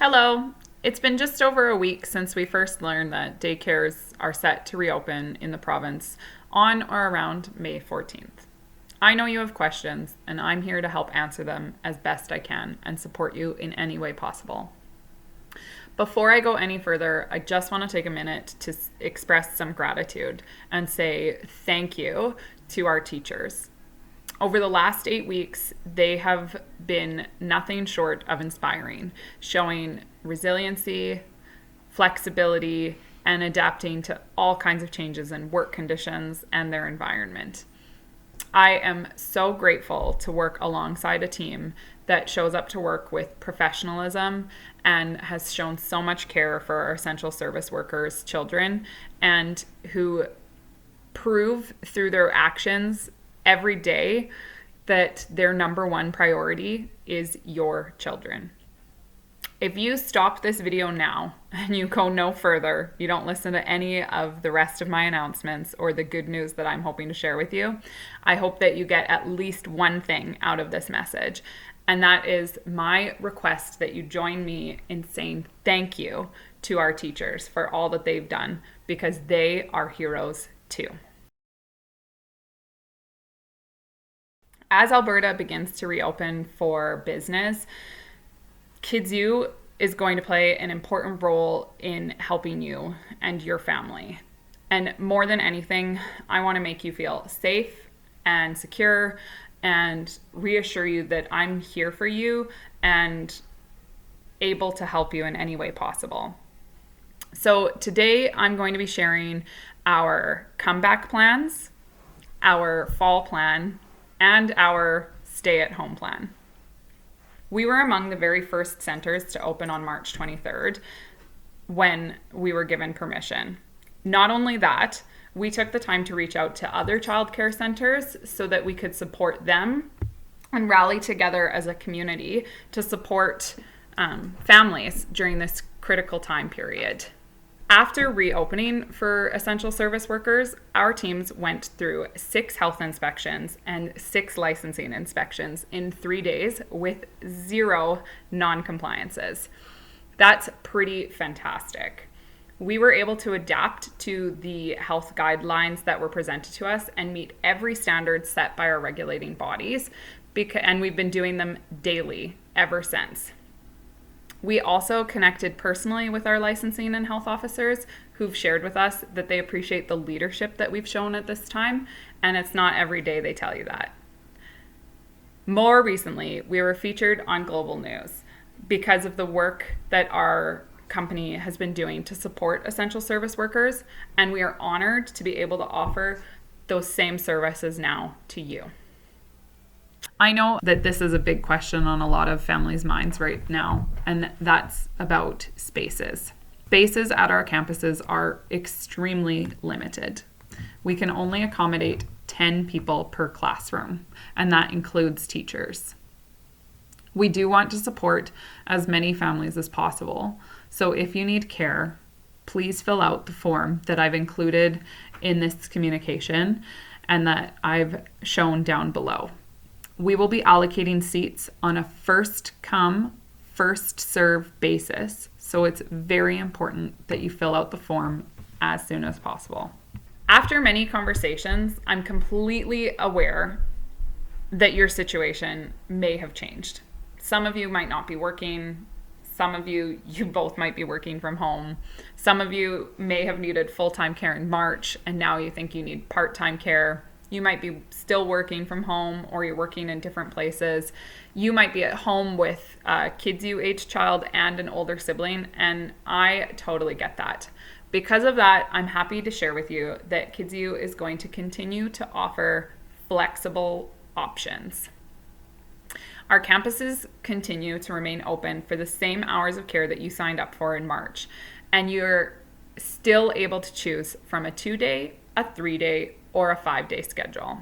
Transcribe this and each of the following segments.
Hello. It's been just over a week since we first learned that daycares are set to reopen in the province on or around May 14th. I know you have questions, and I'm here to help answer them as best I can and support you in any way possible. Before I go any further, I just want to take a minute to express some gratitude and say thank you to our teachers. Over the last 8 weeks, they have been nothing short of inspiring, showing resiliency, flexibility, and adapting to all kinds of changes in work conditions and their environment. I am so grateful to work alongside a team that shows up to work with professionalism and has shown so much care for our essential service workers' children, and who prove through their actions every day that their number one priority is your children. If you stop this video now and you go no further, you don't listen to any of the rest of my announcements or the good news that I'm hoping to share with you, I hope that you get at least one thing out of this message. And that is my request that you join me in saying thank you to our teachers for all that they've done, because they are heroes too. As Alberta begins to reopen for business, Kids U is going to play an important role in helping you and your family. And more than anything, I want to make you feel safe and secure and reassure you that I'm here for you and able to help you in any way possible. So today I'm going to be sharing our comeback plans, our fall plan, and our stay-at-home plan. We were among the very first centers to open on March 23rd when we were given permission. Not only that, we took the time to reach out to other childcare centers so that we could support them and rally together as a community to support families during this critical time period. After reopening for essential service workers, our teams went through 6 health inspections and 6 licensing inspections in 3 days with 0 non-compliances. That's pretty fantastic. We were able to adapt to the health guidelines that were presented to us and meet every standard set by our regulating bodies, and we've been doing them daily ever since. We also connected personally with our licensing and health officers who've shared with us that they appreciate the leadership that we've shown at this time, and it's not every day they tell you that. More recently, we were featured on Global News because of the work that our company has been doing to support essential service workers, and we are honored to be able to offer those same services now to you. I know that this is a big question on a lot of families' minds right now, and that's about spaces. Spaces at our campuses are extremely limited. We can only accommodate 10 people per classroom, and that includes teachers. We do want to support as many families as possible, so if you need care, please fill out the form that I've included in this communication and that I've shown down below. We will be allocating seats on a first come, first serve basis, so it's very important that you fill out the form as soon as possible. After many conversations, I'm completely aware that your situation may have changed. Some of you might not be working. Some of you both might be working from home. Some of you may have needed full-time care in March, and now you think you need part-time care. You might be still working from home, or you're working in different places. You might be at home with a Kids U age child and an older sibling, and I totally get that. Because of that, I'm happy to share with you that Kids U is going to continue to offer flexible options. Our campuses continue to remain open for the same hours of care that you signed up for in March, and you're still able to choose from a 2-day, a 3-day, or a 5-day schedule.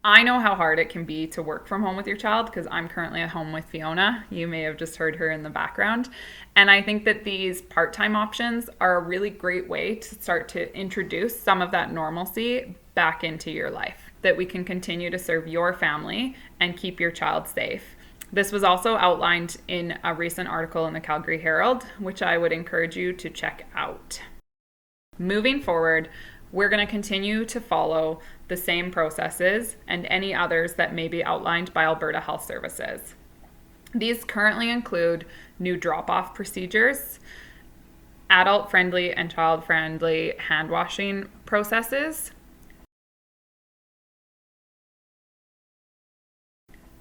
I know how hard it can be to work from home with your child because I'm currently at home with Fiona. You may have just heard her in the background. And I think that these part-time options are a really great way to start to introduce some of that normalcy back into your life, that we can continue to serve your family and keep your child safe. This was also outlined in a recent article in the Calgary Herald, which I would encourage you to check out. Moving forward, we're going to continue to follow the same processes and any others that may be outlined by Alberta Health Services. These currently include new drop-off procedures, adult-friendly and child-friendly hand washing processes,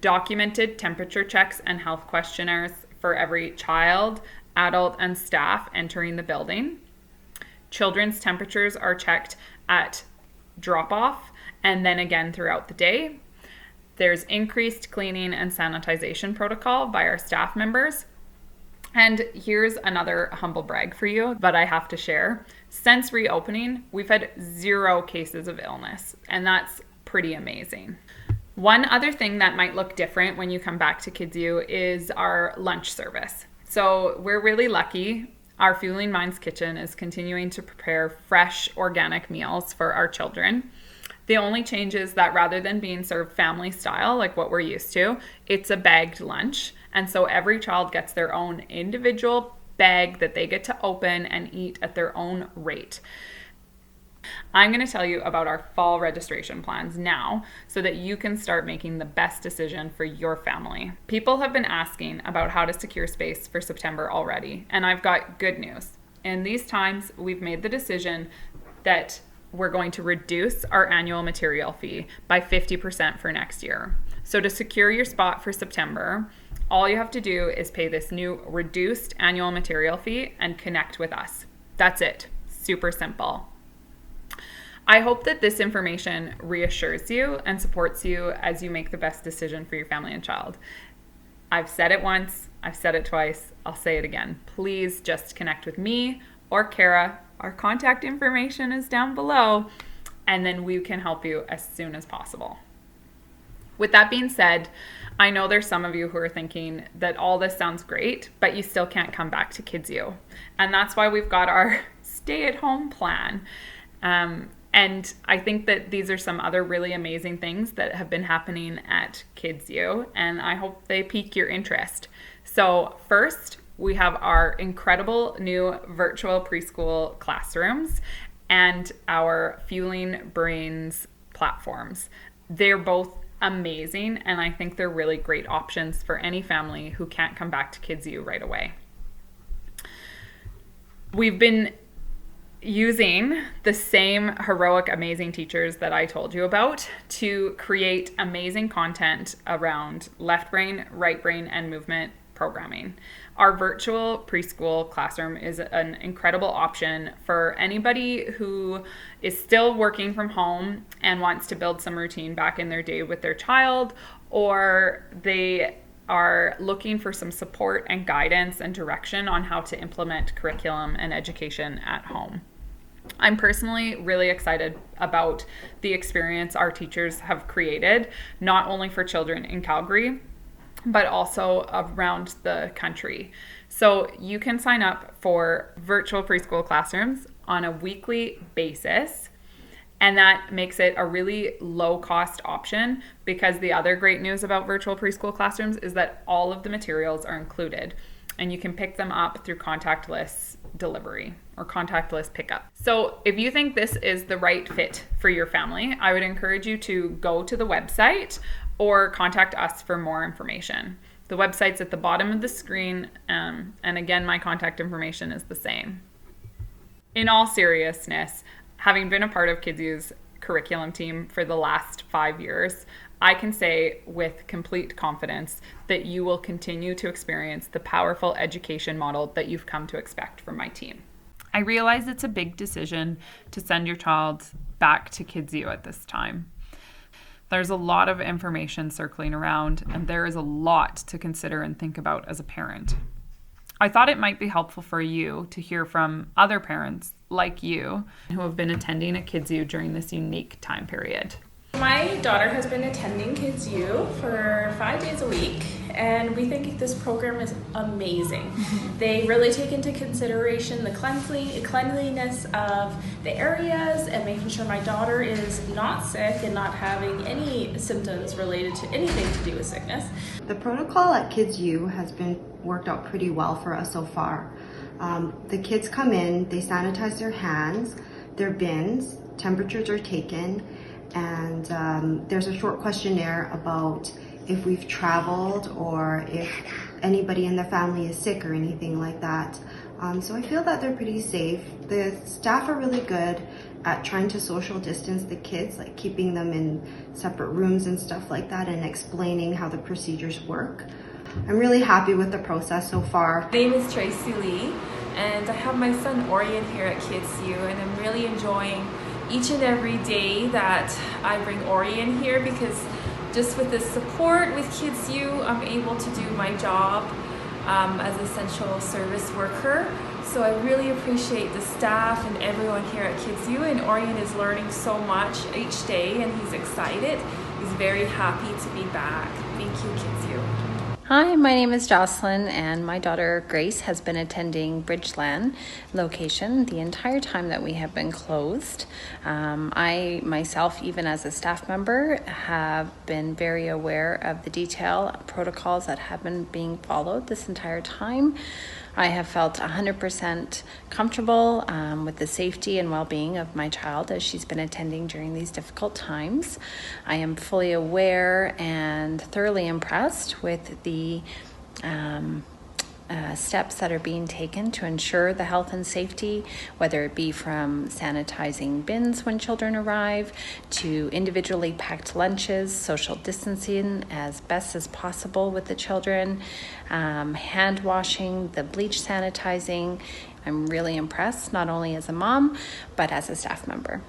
documented temperature checks and health questionnaires for every child, adult, and staff entering the building. Children's temperatures are checked at drop-off and then again throughout the day. There's increased cleaning and sanitization protocol by our staff members. And here's another humble brag for you, but I have to share. Since reopening, we've had 0 cases of illness, and that's pretty amazing. One other thing that might look different when you come back to KidsU is our lunch service. So we're really lucky. Our Fueling Minds Kitchen is continuing to prepare fresh, organic meals for our children. The only change is that rather than being served family style, like what we're used to, it's a bagged lunch. And so every child gets their own individual bag that they get to open and eat at their own rate. I'm going to tell you about our fall registration plans now so that you can start making the best decision for your family. People have been asking about how to secure space for September already, and I've got good news. In these times, we've made the decision that we're going to reduce our annual material fee by 50% for next year. So to secure your spot for September, all you have to do is pay this new reduced annual material fee and connect with us. That's it. Super simple. I hope that this information reassures you and supports you as you make the best decision for your family and child. I've said it once, I've said it twice, I'll say it again. Please just connect with me or Kara. Our contact information is down below, and then we can help you as soon as possible. With that being said, I know there's some of you who are thinking that all this sounds great, but you still can't come back to KidsU. And that's why we've got our stay-at-home plan. And I think that these are some other really amazing things that have been happening at KidsU, and I hope they pique your interest. So first, we have our incredible new virtual preschool classrooms and our Fueling Brains platforms. They're both amazing, and I think they're really great options for any family who can't come back to KidsU right away. We've been using the same heroic, amazing teachers that I told you about to create amazing content around left brain, right brain, and movement programming. Our virtual preschool classroom is an incredible option for anybody who is still working from home and wants to build some routine back in their day with their child, or they are looking for some support and guidance and direction on how to implement curriculum and education at home. I'm personally really excited about the experience our teachers have created, not only for children in Calgary, but also around the country. So you can sign up for virtual preschool classrooms on a weekly basis, and that makes it a really low-cost option, because the other great news about virtual preschool classrooms is that all of the materials are included, and you can pick them up through contactless delivery or contactless pickup. So if you think this is the right fit for your family, I would encourage you to go to the website or contact us for more information. The website's at the bottom of the screen, and again, my contact information is the same. In all seriousness, having been a part of KidsU's curriculum team for the last 5 years, I can say with complete confidence that you will continue to experience the powerful education model that you've come to expect from my team. I realize it's a big decision to send your child back to KidsU at this time. There's a lot of information circling around, and there is a lot to consider and think about as a parent. I thought it might be helpful for you to hear from other parents like you who have been attending a KidsU during this unique time period. My daughter has been attending Kids U for 5 days a week, and we think this program is amazing. They really take into consideration the cleanliness of the areas and making sure my daughter is not sick and not having any symptoms related to anything to do with sickness. The protocol at Kids U has been worked out pretty well for us so far. The kids come in, they sanitize their hands, their bins, temperatures are taken, and there's a short questionnaire about if we've traveled or if anybody in the family is sick or anything like that. So I feel that they're pretty safe. The staff are really good at trying to social distance the kids, like keeping them in separate rooms and stuff like that, and explaining how the procedures work. I'm really happy with the process so far. My name is Tracy Lee, and I have my son Orion here at Kids U, and I'm really enjoying each and every day that I bring Orion here, because just with the support with Kids U, I'm able to do my job as an essential service worker. So I really appreciate the staff and everyone here at Kids U, and Orion is learning so much each day, and he's excited. He's very happy to be back. Thank you, Kids U. Hi, my name is Jocelyn, and my daughter Grace has been attending Bridgeland location the entire time that we have been closed. I myself, even as a staff member, have been very aware of the detail protocols that have been being followed this entire time. I have felt 100% comfortable with the safety and well-being of my child as she's been attending during these difficult times. I am fully aware and thoroughly impressed with the steps that are being taken to ensure the health and safety, whether it be from sanitizing bins when children arrive, to individually packed lunches, social distancing as best as possible with the children, hand washing, the bleach sanitizing. I'm really impressed, not only as a mom, but as a staff member.